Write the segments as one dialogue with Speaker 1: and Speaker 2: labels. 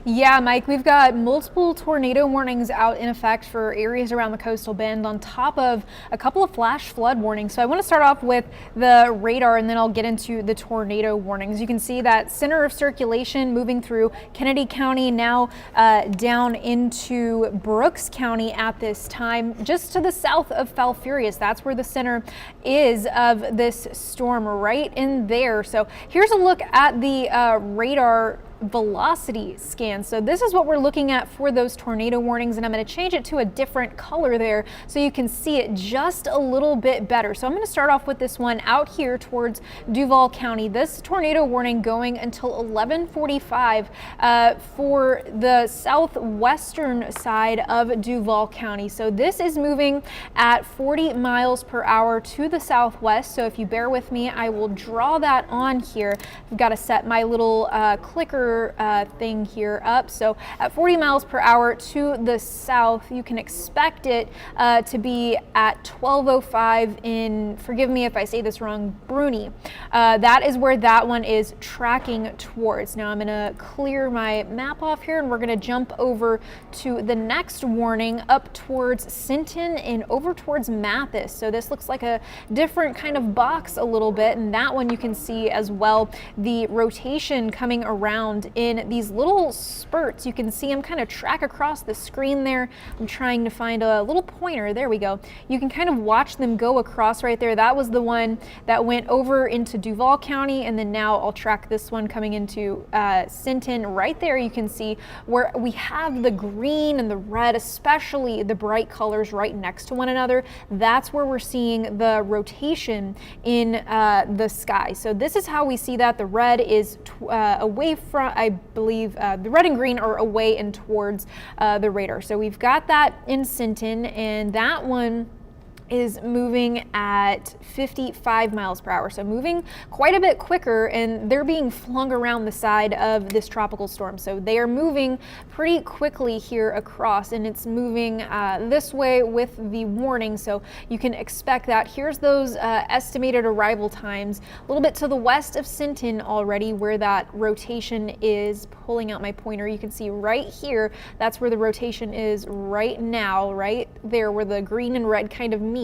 Speaker 1: Yeah, Mike, we've got multiple tornado warnings out in effect for areas around the coastal bend on top of a couple of flash flood warnings. So I want to start off with the radar and then I'll get into the tornado warnings. You can see that center of circulation moving through Kennedy County, now down into Brooks County at this time, just to the south of Falfurrias. That's where the center is of this storm, right in there. So here's a look at the radar velocity scan. So this is what we're looking at for those tornado warnings, and I'm going to change it to a different color there so you can see it just a little bit better. So I'm going to start off with this one out here towards Duval County. This tornado warning going until 11:45 for the southwestern side of Duval County. So this is moving at 40 miles per hour to the southwest. So if you bear with me, I will draw that on here. I've got to set my little clicker thing here up. So at 40 miles per hour to the south, you can expect it to be at 12:05 in, forgive me if I say this wrong, Bruni. That is where that one is tracking towards. Now I'm going to clear my map off here and we're going to jump over to the next warning up towards Sinton and over towards Mathis. So this looks like a different kind of box a little bit, and that one you can see as well the rotation coming around in these little spurts. You can see them kind of track across the screen there. I'm trying to find a little pointer. There we go. You can kind of watch them go across right there. That was the one that went over into Duval County, and then now I'll track this one coming into Sinton. Right there you can see where we have the green and the red, especially the bright colors right next to one another. That's where we're seeing the rotation in the sky. So this is how we see that. The red is away from, I believe the red and green are away and towards the radar. So we've got that in Sinton, and that one is moving at 55 miles per hour. So moving quite a bit quicker, and they're being flung around the side of this tropical storm. So they are moving pretty quickly here across, and it's moving this way with the warning. So you can expect that. Here's those estimated arrival times a little bit to the west of Sinton already, where that rotation is. Pulling out my pointer, you can see right here, that's where the rotation is right now, right there where the green and red kind of meet.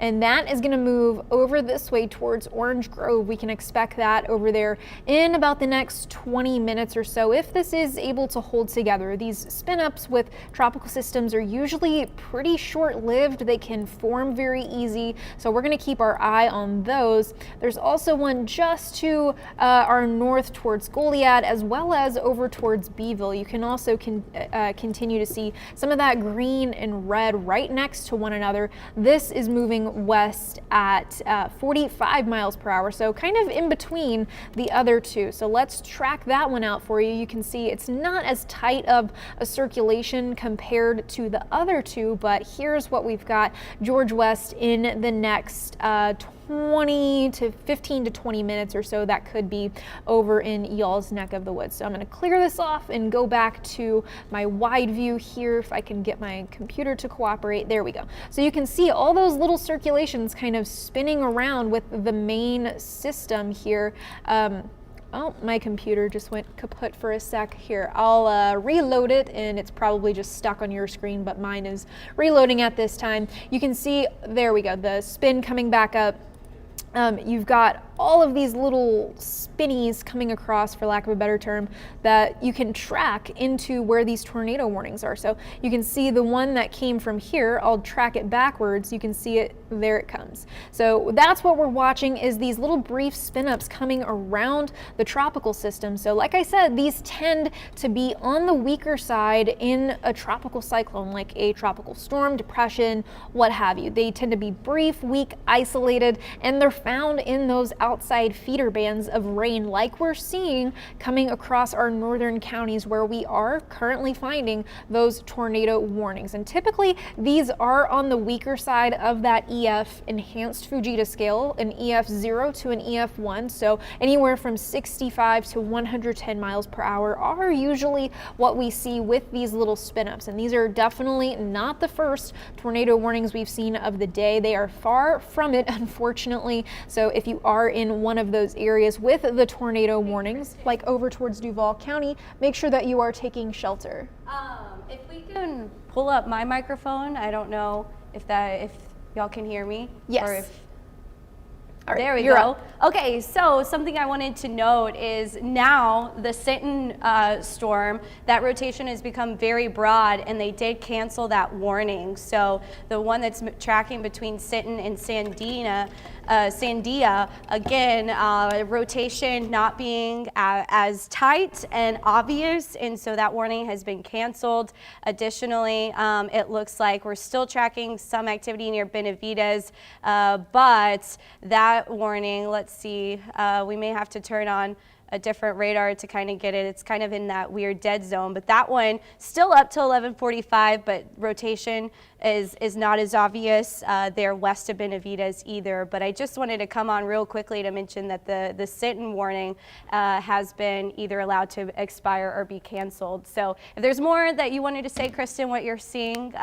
Speaker 1: And that is going to move over this way towards Orange Grove. We can expect that over there in about the next 20 minutes or so, if this is able to hold together. These spin-ups with tropical systems are usually pretty short-lived. They can form very easy, so we're going to keep our eye on those. There's also one just to our north towards Goliad, as well as over towards Beeville. You can also continue to see some of that green and red right next to one another. This is moving west at 45 miles per hour, so kind of in between the other two. So let's track that one out for you. You can see it's not as tight of a circulation compared to the other two, but here's what we've got. George West in the next 15 to 20 minutes or so. That could be over in y'all's neck of the woods. So I'm going to clear this off and go back to my wide view here, if I can get my computer to cooperate. There we go. So you can see all those little circulations kind of spinning around with the main system here. Oh, my computer just went kaput for a sec here. I'll reload it, and it's probably just stuck on your screen, but mine is reloading at this time. You can see, there we go, the spin coming back up. You've got all of these little spinnies coming across, for lack of a better term, that you can track into where these tornado warnings are. So you can see the one that came from here. I'll track it backwards. You can see it, there it comes. So that's what we're watching, is these little brief spin-ups coming around the tropical system. So like I said, these tend to be on the weaker side in a tropical cyclone, like a tropical storm, depression, what have you. They tend to be brief, weak, isolated, and they're found in those outside feeder bands of rain, like we're seeing coming across our northern counties, where we are currently finding those tornado warnings. And typically these are on the weaker side of that EF enhanced Fujita scale, an EF 0 to an EF 1. So anywhere from 65 to 110 miles per hour are usually what we see with these little spin-ups. And these are definitely not the first tornado warnings we've seen of the day. They are far from it, unfortunately. So if you are in one of those areas with the tornado warnings, like over towards Duval County, make sure that you are taking shelter.
Speaker 2: If we can pull up my microphone, I don't know if y'all can hear me.
Speaker 1: Yes.
Speaker 2: Or if,
Speaker 1: All right,
Speaker 2: there we
Speaker 1: you're
Speaker 2: go.
Speaker 1: up.
Speaker 2: Okay, so something I wanted to note is now the Sinton storm, that rotation has become very broad, and they did cancel that warning. So the one that's tracking between Sinton and Sandia, again, rotation not being as tight and obvious, and so that warning has been canceled. Additionally, it looks like we're still tracking some activity near Benavides, but that warning, let's see, we may have to turn on a different radar to kind of get it. It's kind of in that weird dead zone, but that one still up till 11:45, but rotation is not as obvious there west of Benavides either. But I just wanted to come on real quickly to mention that the Sinton warning has been either allowed to expire or be canceled. So if there's more that you wanted to say, Kristen, what you're seeing,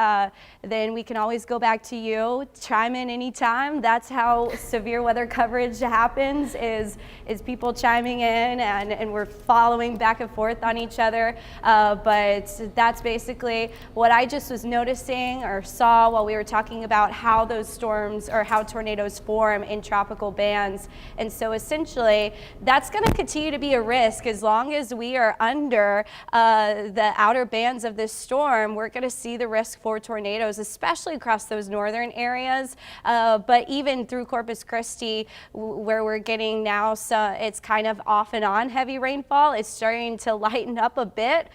Speaker 2: then we can always go back to you. Chime in anytime. That's how severe weather coverage happens, is people chiming in and we're following back and forth on each other. But that's basically what I just was noticing or saw while we were talking about how those storms or how tornadoes form in tropical bands. And so essentially that's going to continue to be a risk as long as we are under the outer bands of this storm. We're going to see the risk for tornadoes, especially across those northern areas, but even through Corpus Christi, where we're getting now, so it's kind of off and on heavy rainfall. It's starting to lighten up a bit.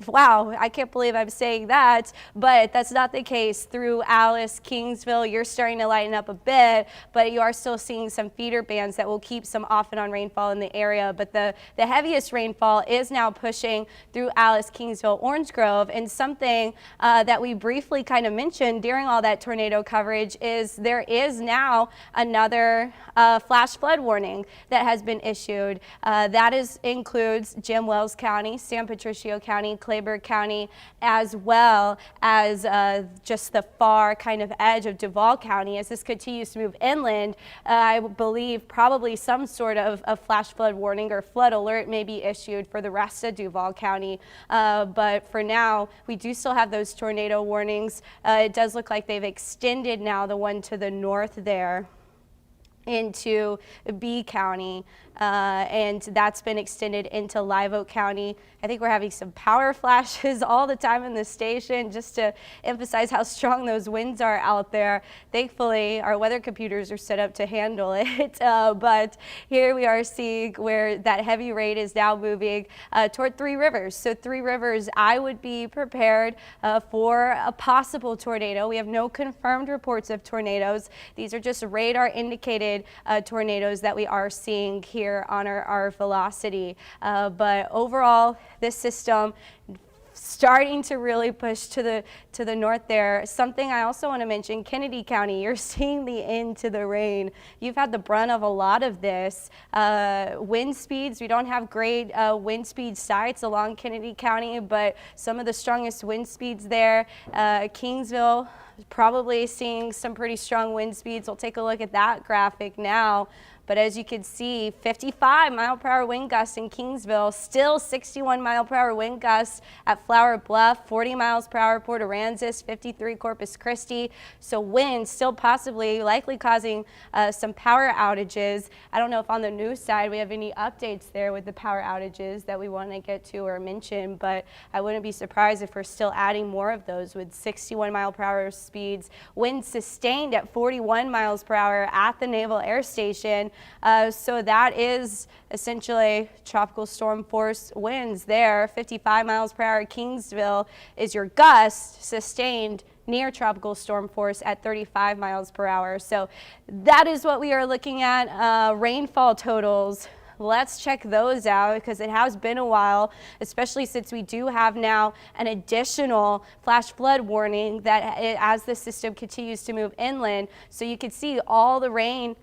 Speaker 2: Wow, I can't believe I'm saying that, but that's not the case through Alice, Kingsville. You're starting to lighten up a bit, but you are still seeing some feeder bands that will keep some off and on rainfall in the area. But the heaviest rainfall is now pushing through Alice, Kingsville, Orange Grove. And something that we briefly kind of mentioned during all that tornado coverage is there is now another flash flood warning that has been issued. That includes Jim Wells County, San Patricio County, Clayburgh County, as well as just the far kind of edge of Duval County. As this continues to move inland, I believe probably some sort of a flash flood warning or flood alert may be issued for the rest of Duval County. But for now, we do still have those tornado warnings. It does look like they've extended now the one to the north there into B County, and that's been extended into Live Oak County. I think we're having some power flashes all the time in the station just to emphasize how strong those winds are out there. Thankfully, our weather computers are set up to handle it, but here we are seeing where that heavy rain is now moving toward Three Rivers. So Three Rivers, I would be prepared for a possible tornado. We have no confirmed reports of tornadoes. These are just radar indicated tornadoes that we are seeing here on our velocity. But overall, this system starting to really push to the north there. Something I also want to mention, Kennedy County, you're seeing the end to the rain. You've had the brunt of a lot of this. Wind speeds, we don't have great wind speed sites along Kennedy County, but some of the strongest wind speeds there. Kingsville, probably seeing some pretty strong wind speeds. We'll take a look at that graphic now. But as you can see, 55-mile-per-hour wind gusts in Kingsville, still 61-mile-per-hour wind gusts at Flower Bluff, 40 miles per hour Port Aransas, 53 Corpus Christi. So wind still possibly likely causing some power outages. I don't know if on the news side we have any updates there with the power outages that we want to get to or mention, but I wouldn't be surprised if we're still adding more of those with 61-mile-per-hour speeds. Wind sustained at 41 miles per hour at the Naval Air Station. So that is essentially tropical storm force winds there. 55 miles per hour. Kingsville is your gust sustained near tropical storm force at 35 miles per hour. So that is what we are looking at. Rainfall totals. Let's check those out because it has been a while, especially since we do have now an additional flash flood warning that as the system continues to move inland. So you can see all the rain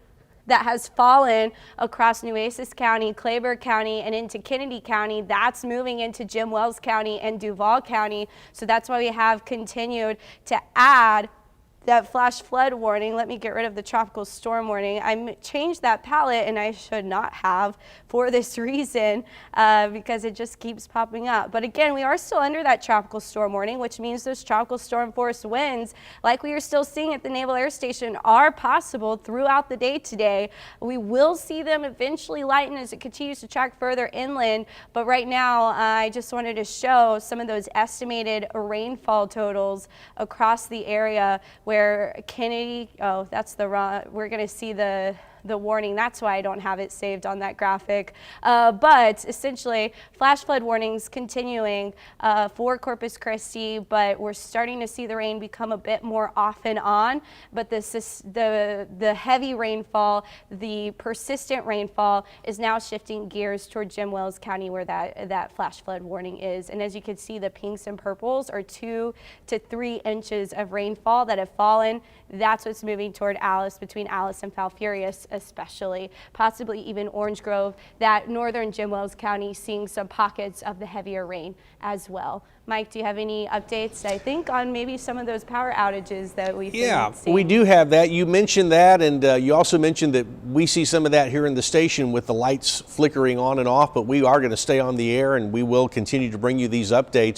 Speaker 2: that has fallen across Nueces County, Clayburgh County, and into Kennedy County. That's moving into Jim Wells County and Duval County. So that's why we have continued to add that flash flood warning. Let me get rid of the tropical storm warning. I changed that palette, and I should not have for this reason, because it just keeps popping up. But again, we are still under that tropical storm warning, which means those tropical storm force winds, like we are still seeing at the Naval Air Station, are possible throughout the day today. We will see them eventually lighten as it continues to track further inland. But right now, I just wanted to show some of those estimated rainfall totals across the area where Kennedy, oh, that's the wrong, we're going to see the warning. That's why I don't have it saved on that graphic. But essentially, flash flood warnings continuing for Corpus Christi, but we're starting to see the rain become a bit more off and on. But the heavy rainfall, the persistent rainfall is now shifting gears toward Jim Wells County, where that flash flood warning is. And as you can see, the pinks and purples are 2 to 3 inches of rainfall that have fallen. That's what's moving toward Alice, between Alice and Falfurrias especially, possibly even Orange Grove, that northern Jim Wells County seeing some pockets of the heavier rain as well. Mike, do you have any updates, I think, on maybe some of those power outages that we've been seeing?
Speaker 3: We do have that. You mentioned that, and you also mentioned that we see some of that here in the station with the lights flickering on and off, but we are going to stay on the air, and we will continue to bring you these updates.